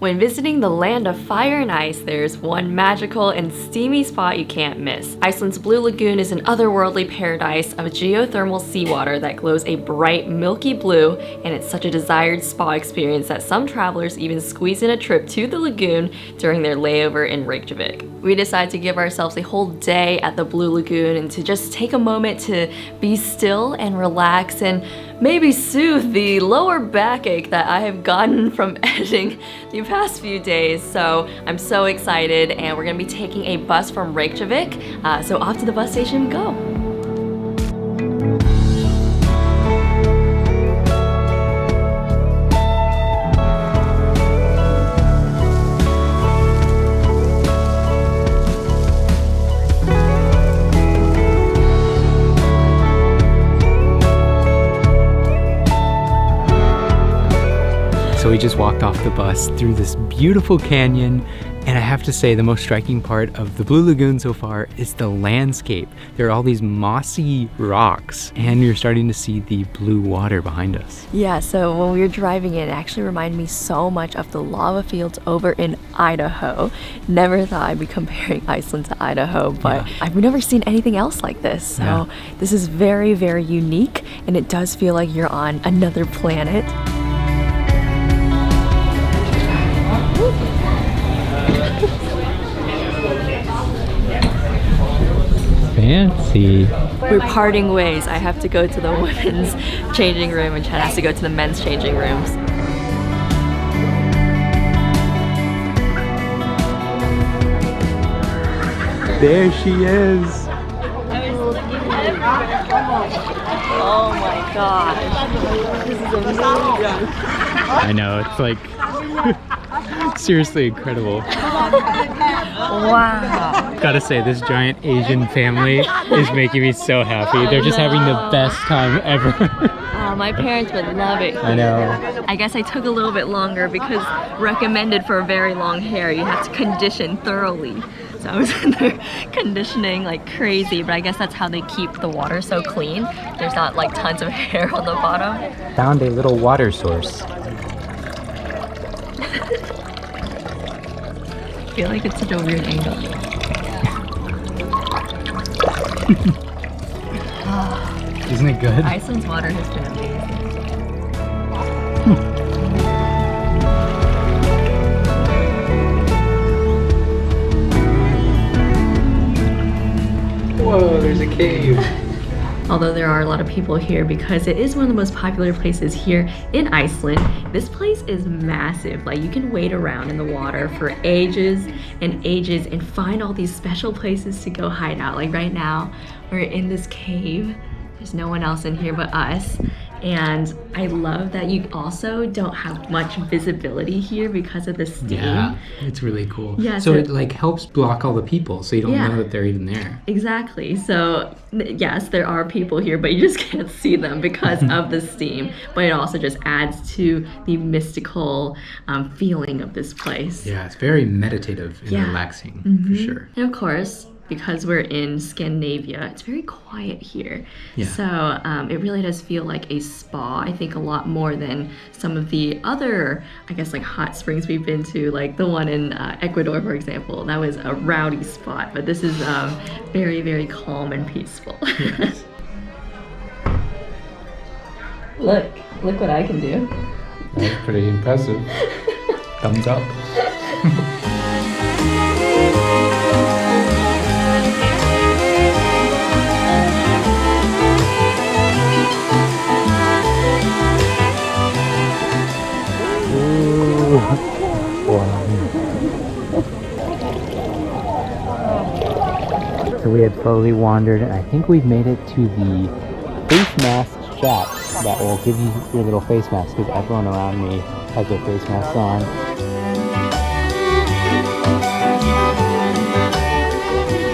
When visiting the land of fire and ice, there's one magical and steamy spot you can't miss. Iceland's Blue Lagoon is an otherworldly paradise of geothermal seawater that glows a bright milky blue, and it's such a desired spa experience that some travelers even squeeze in a trip to the lagoon during their layover in Reykjavik. We decided to give ourselves a whole day at the Blue Lagoon and to just take a moment to be still and relax and maybe soothe the lower backache that I have gotten from editing the past few days. So I'm so excited, and we're gonna be taking a bus from Reykjavik. So off to the bus station we go. So we just walked off the bus through this beautiful canyon, and I have to say the most striking part of the Blue Lagoon so far is the landscape. There are all these mossy rocks, and you're starting to see the blue water behind us. Yeah, so when we were driving in, it actually reminded me so much of the lava fields over in Idaho. Never thought I'd be comparing Iceland to Idaho, but yeah. I've never seen anything else like this. So This is very, very unique, and it does feel like you're on another planet. Fancy. We're parting ways. I have to go to the women's changing room, and Chad has to go to the men's changing rooms. There she is. Oh my gosh. This is amazing. I know, it's like seriously incredible. Wow. Gotta say, this giant Asian family is making me so happy. They're just having the best time ever. Oh, my parents would love it. I know. I guess I took a little bit longer because recommended for very long hair, you have to condition thoroughly. So I was in there conditioning like crazy, but I guess that's how they keep the water so clean. There's not like tons of hair on the bottom. Found a little water source. I feel like it's such a weird angle. Isn't it good? Iceland's water has been amazing. Whoa, there's a cave. Although there are a lot of people here because it is one of the most popular places here in Iceland. This place is massive. Like, you can wait around in the water for ages and ages and find all these special places to go hide out. Like right now, we're in this cave. There's no one else in here but us. And I love that you also don't have much visibility here because of the steam. Yeah, it's really cool. Yeah, so it like helps block all the people so you don't know that they're even there. Exactly. So yes, there are people here, but you just can't see them because of the steam. But it also just adds to the mystical feeling of this place. Yeah, it's very meditative and relaxing for sure. And of course, because we're in Scandinavia, it's very quiet here. Yeah. So it really does feel like a spa, I think, a lot more than some of the other, I guess, like hot springs we've been to, like the one in Ecuador, for example. That was a rowdy spot, but this is very, very calm and peaceful. Yes. Look what I can do. That's pretty impressive. Thumbs up. So we had slowly wandered, and I think we've made it to the face mask shack that will give you your little face mask, because everyone around me has their face masks on.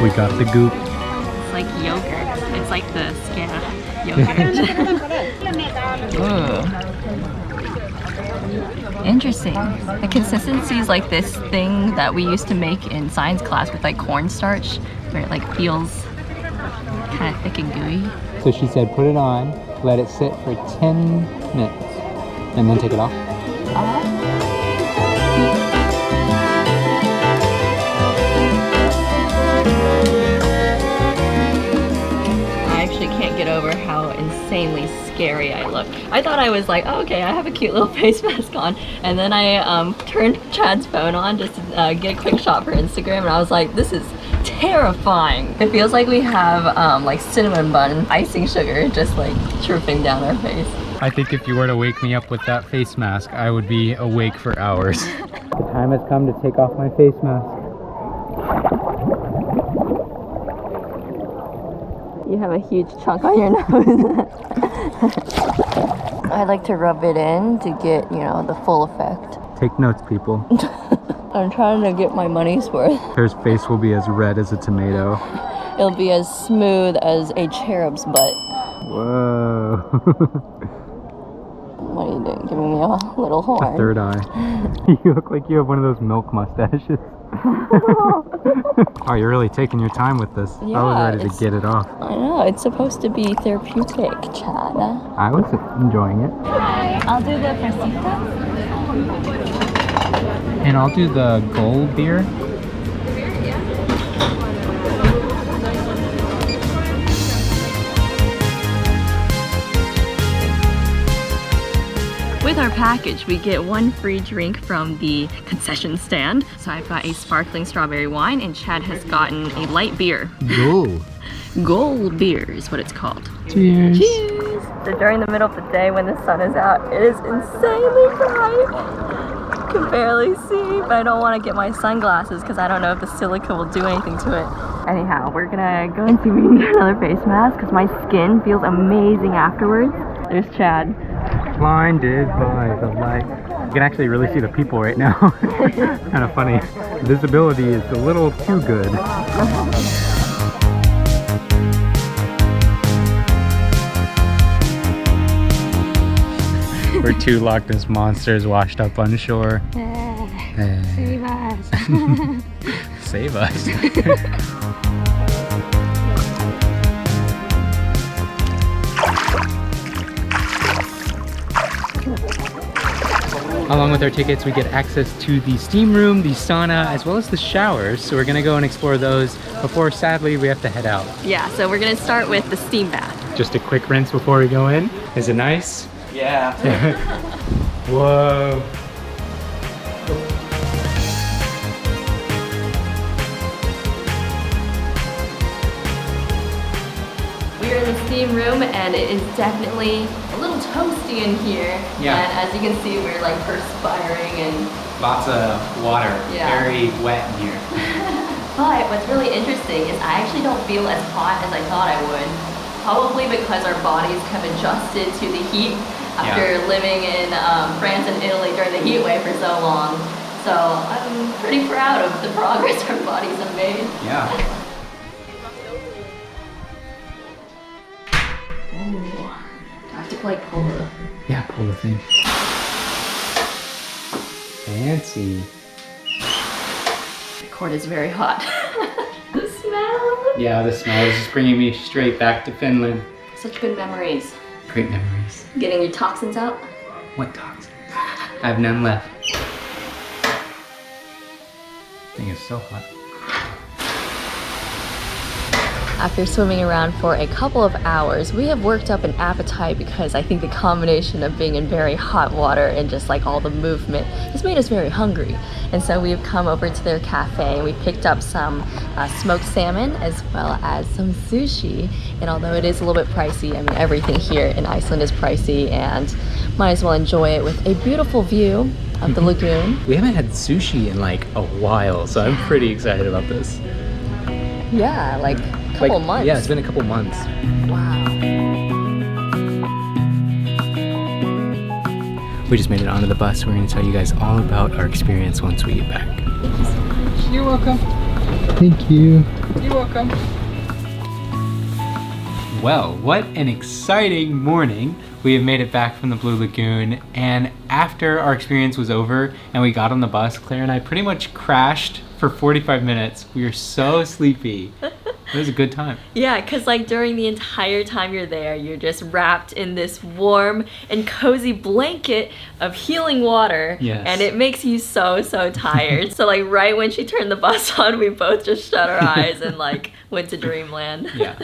We got the goop. It's like yogurt. It's like the Scana yogurt. Ooh. Interesting. The consistency is like this thing that we used to make in science class with like cornstarch, where it like feels kind of thick and gooey. So she said put it on, let it sit for 10 minutes, and then take it off. insanely scary I look. I thought I was like, oh, okay, I have a cute little face mask on, and then I turned Chad's phone on just to get a quick shot for Instagram, and I was like, this is terrifying. It feels like we have like cinnamon bun icing sugar just like dripping down our face. I think if you were to wake me up with that face mask, I would be awake for hours. The time has come to take off my face mask. You have a huge chunk on your nose. I like to rub it in to get, you know, the full effect. Take notes, people. I'm trying to get my money's worth. Her face will be as red as a tomato. It'll be as smooth as a cherub's butt. Whoa. What are you doing? Giving me a little horn? A third eye. You look like you have one of those milk mustaches. Oh, you're really taking your time with this. Yeah, I was ready to get it off. I know, it's supposed to be therapeutic, Chad. I was enjoying it. I'll do the fresita. And I'll do the gold beer. With our package, we get one free drink from the concession stand. So I've got a sparkling strawberry wine, and Chad has gotten a light beer. Gold. Gold beer is what it's called. Cheers. Cheers! So during the middle of the day when the sun is out, it is insanely bright. I can barely see, but I don't want to get my sunglasses because I don't know if the silica will do anything to it. Anyhow, we're gonna go and see if we can get another face mask because my skin feels amazing afterwards. There's Chad. Blinded by the light. You can actually really see the people right now. Kind of funny. Visibility is a little too good. We're two Loch Ness monsters washed up on shore. Save us. Save us. Along with our tickets, we get access to the steam room, the sauna, as well as the showers. So we're gonna go and explore those before, sadly, we have to head out. Yeah, so we're gonna start with the steam bath. Just a quick rinse before we go in. Is it nice? Yeah. Whoa. We're in the steam room and it is definitely a little toasty in here. Yeah. And as you can see, we're like perspiring and Lots of water. Yeah. Very wet in here. but what's really interesting is I actually don't feel as hot as I thought I would. Probably because our bodies have adjusted to the heat after living in France and Italy during the heat wave for so long. So I'm pretty proud of the progress our bodies have made. Yeah. Ooh, I have to like pull the... Yeah, pull the thing. Fancy. The cord is very hot. The smell! Yeah, the smell is just bringing me straight back to Finland. Such good memories. Great memories. Getting your toxins out? What toxins? I have none left. Thing is so hot. After swimming around for a couple of hours, we have worked up an appetite because I think the combination of being in very hot water and just like all the movement has made us very hungry. And so we've come over to their cafe and we picked up some smoked salmon as well as some sushi. And although it is a little bit pricey, I mean everything here in Iceland is pricey and might as well enjoy it with a beautiful view of the lagoon. We haven't had sushi in like a while, so I'm pretty excited about this. Yeah, like a couple months. Yeah, it's been a couple months. Wow. We just made it onto the bus. We're going to tell you guys all about our experience once we get back. Thank you so much. You're welcome. Thank you. You're welcome. Well, what an exciting morning. We have made it back from the Blue Lagoon, and after our experience was over and we got on the bus, Claire and I pretty much crashed for 45 minutes. We were so sleepy. It was a good time. Yeah, because like during the entire time you're there, you're just wrapped in this warm and cozy blanket of healing water. Yes. And it makes you so tired. So like right when she turned the bus on, we both just shut our eyes and like went to dreamland. Yeah.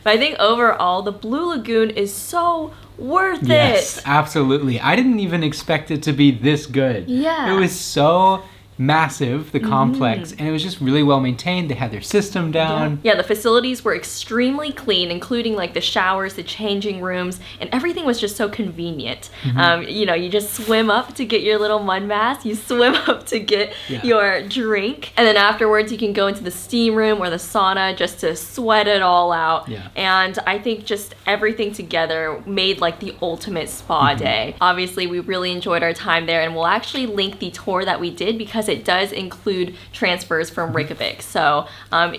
But I think overall, the Blue Lagoon is so worth Yes, it. absolutely. I didn't even expect it to be this good. Yeah. It was so massive, the complex, and it was just really well maintained. They had their system down. Yeah, the facilities were extremely clean, including like the showers, the changing rooms, and everything was just so convenient. You know, you just swim up to get your little mud mask, you swim up to get your drink, and then afterwards you can go into the steam room or the sauna just to sweat it all out. Yeah. And I think just everything together made like the ultimate spa day. Obviously, we really enjoyed our time there, and we'll actually link the tour that we did because it does include transfers from Reykjavik. So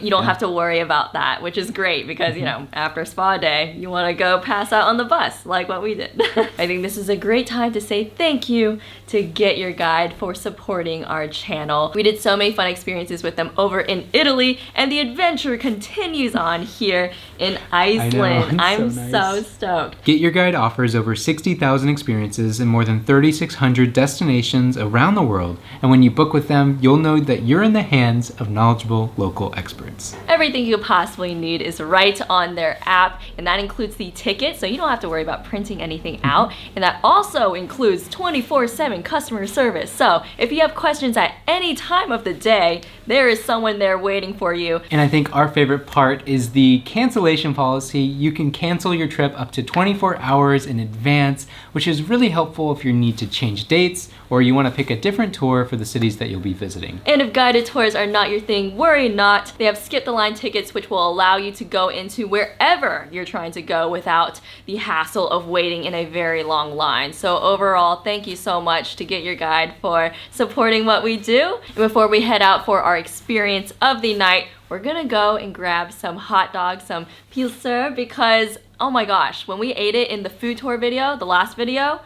you don't have to worry about that, which is great because, you know, after spa day, you want to go pass out on the bus like what we did. I think this is a great time to say thank you to Get Your Guide for supporting our channel. We did so many fun experiences with them over in Italy, and the adventure continues on here in Iceland. I'm so stoked. Get Your Guide offers over 60,000 experiences in more than 3,600 destinations around the world, and when you book with them, you'll know that you're in the hands of knowledgeable local experts. Everything you possibly need is right on their app, and that includes the ticket, so you don't have to worry about printing anything out, and that also includes 24/7 customer service. So if you have questions at any time of the day, there is someone there waiting for you. And I think our favorite part is the cancellation policy. You can cancel your trip up to 24 hours in advance, which is really helpful if you need to change dates or you want to pick a different tour for the cities that you'll be visiting. And if guided tours are not your thing, worry not. They have skip the line tickets, which will allow you to go into wherever you're trying to go without the hassle of waiting in a very long line. So overall, thank you so much to Get Your Guide for supporting what we do. And before we head out for our experience of the night, we're gonna go and grab some hot dogs, some pilsner, because oh my gosh, when we ate it in the food tour video, the last video,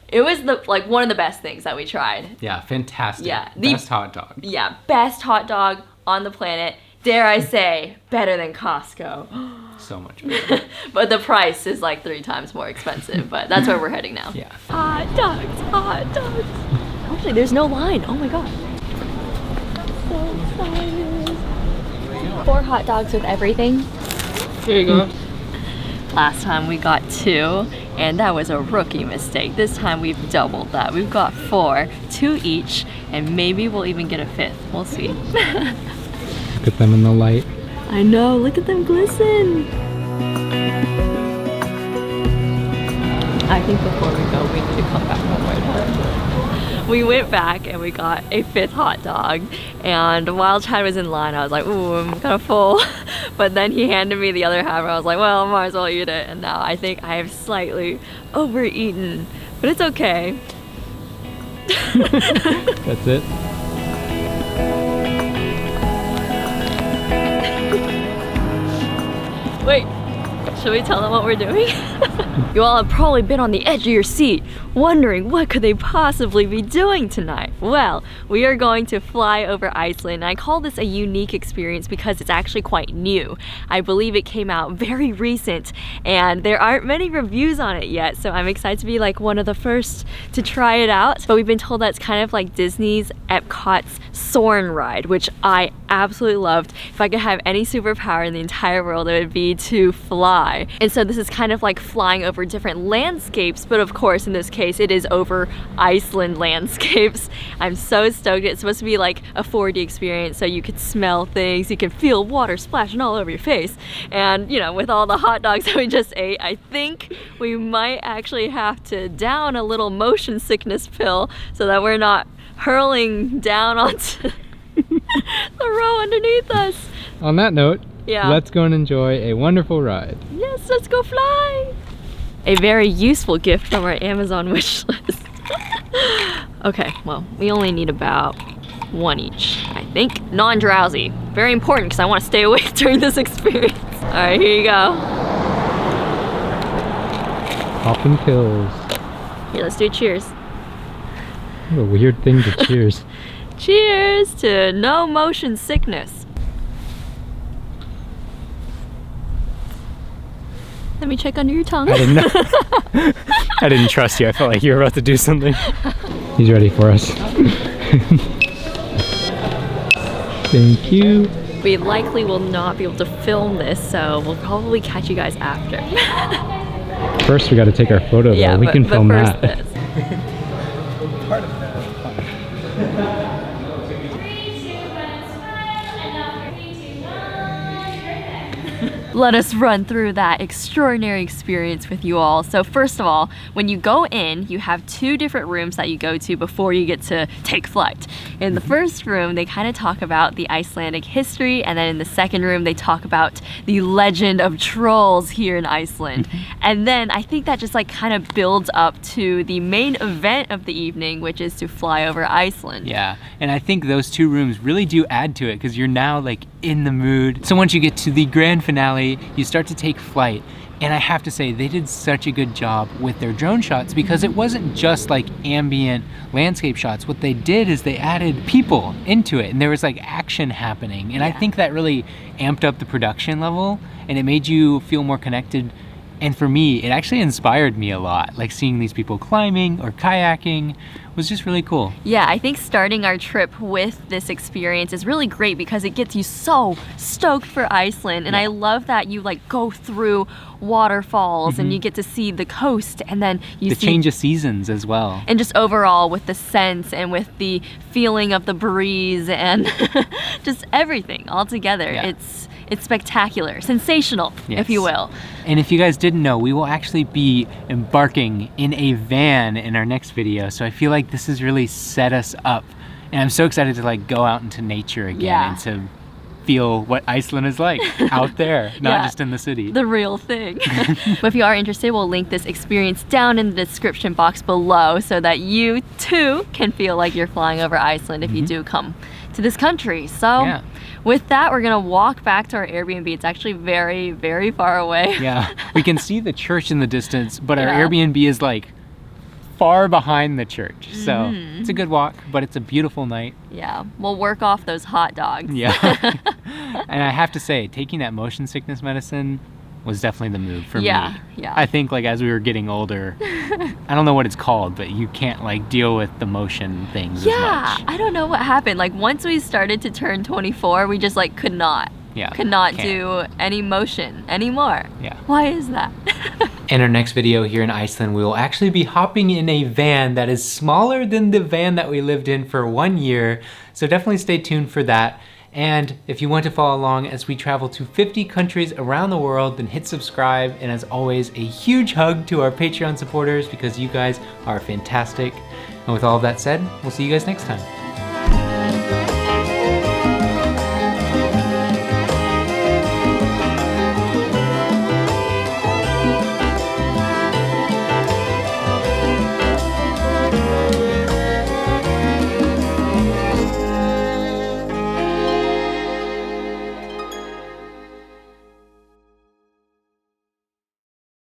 it was like one of the best things that we tried. Yeah, fantastic. Yeah, best hot dog. Yeah, best hot dog on the planet. Dare I say, better than Costco. So much better. But the price is like 3 times more expensive, but that's where we're heading now. Yeah. Hot dogs, hot dogs. Actually, there's no line. Oh my god. So excited. 4 hot dogs with everything. Here you go. Last time we got 2, and that was a rookie mistake. This time we've doubled that. We've got 4, 2 each, and maybe we'll even get a 5th. We'll see. Look at them in the light. I know, look at them glisten. I think before we go, we need to come back one more time. We went back and we got a 5th hot dog, and while Chad was in line, I was like, ooh, I'm kind of full. But then he handed me the other half, and I was like, well, I might as well eat it. And now I think I have slightly overeaten, but it's okay. That's it. Wait, should we tell them what we're doing? You all have probably been on the edge of your seat, wondering what could they possibly be doing tonight? Well, we are going to fly over Iceland, and I call this a unique experience because it's actually quite new. I believe it came out very recent, and there aren't many reviews on it yet, so I'm excited to be like one of the first to try it out. But we've been told that it's kind of like Disney's Epcot's Soarin' ride, which I absolutely loved. If I could have any superpower in the entire world, it would be to fly. And so this is kind of like flying over different landscapes, but of course in this case it is over Iceland landscapes. I'm so stoked. It's supposed to be like a 4D experience, so you could smell things, you can feel water splashing all over your face, and you know, with all the hot dogs that we just ate, I think we might actually have to down a little motion sickness pill so that we're not hurling down onto the row underneath us. On that note, yeah, let's go and enjoy a wonderful ride. Yes, let's go fly. A very useful gift from our Amazon wish list. Okay, well, we only need about 1 each, I think. Non-drowsy, very important because I want to stay awake during this experience. All right, here you go. Popping pills. Here, let's do cheers. What a weird thing to cheers. Cheers to no motion sickness. Let me check under your tongue. I didn't know. I didn't trust you. I felt like you were about to do something. He's ready for us. Thank you. We likely will not be able to film this, so we'll probably catch you guys after. First, we got to take our photo, though. Yeah, we can film first that. This. Part of that. Let us run through that extraordinary experience with you all. So first of all, when you go in, you have 2 different rooms that you go to before you get to take flight. In the first room, they kind of talk about the Icelandic history, and then in the second room, they talk about the legend of trolls here in Iceland. And then I think that just like kind of builds up to the main event of the evening, which is to fly over Iceland. Yeah, and I think those 2 rooms really do add to it because you're now like in the mood. So once you get to the grand finale, you start to take flight. And I have to say, they did such a good job with their drone shots because it wasn't just like ambient landscape shots. What they did is they added people into it and there was like action happening. And I think that really amped up the production level and it made you feel more connected. And for me, it actually inspired me a lot. Like seeing these people climbing or kayaking was just really cool. Yeah, I think starting our trip with this experience is really great because it gets you so stoked for Iceland. And I love that you like go through waterfalls and you get to see the coast and then you see the change of seasons as well. And just overall with the scents and with the feeling of the breeze and just everything all together. Yeah. It's spectacular, sensational, if you will. And if you guys didn't know, we will actually be embarking in a van in our next video. So I feel like this has really set us up. And I'm so excited to like go out into nature again and to feel what Iceland is like out there, not just in the city. The real thing. But if you are interested, we'll link this experience down in the description box below so that you too can feel like you're flying over Iceland if you do come to this country. So with that, we're gonna walk back to our Airbnb. It's actually very, very far away. Yeah, we can see the church in the distance, but our Airbnb is like far behind the church. So it's a good walk, but it's a beautiful night. Yeah, we'll work off those hot dogs. Yeah. And I have to say, taking that motion sickness medicine was definitely the move for me. Yeah. I think like as we were getting older, I don't know what it's called, but you can't like deal with the motion things as much. I don't know what happened. Like once we started to turn 24, we just like could not do any motion anymore. Yeah. Why is that? In our next video here in Iceland, we will actually be hopping in a van that is smaller than the van that we lived in for 1 year. So definitely stay tuned for that. And if you want to follow along as we travel to 50 countries around the world, then hit subscribe. And as always, a huge hug to our Patreon supporters because you guys are fantastic. And with all of that said, we'll see you guys next time.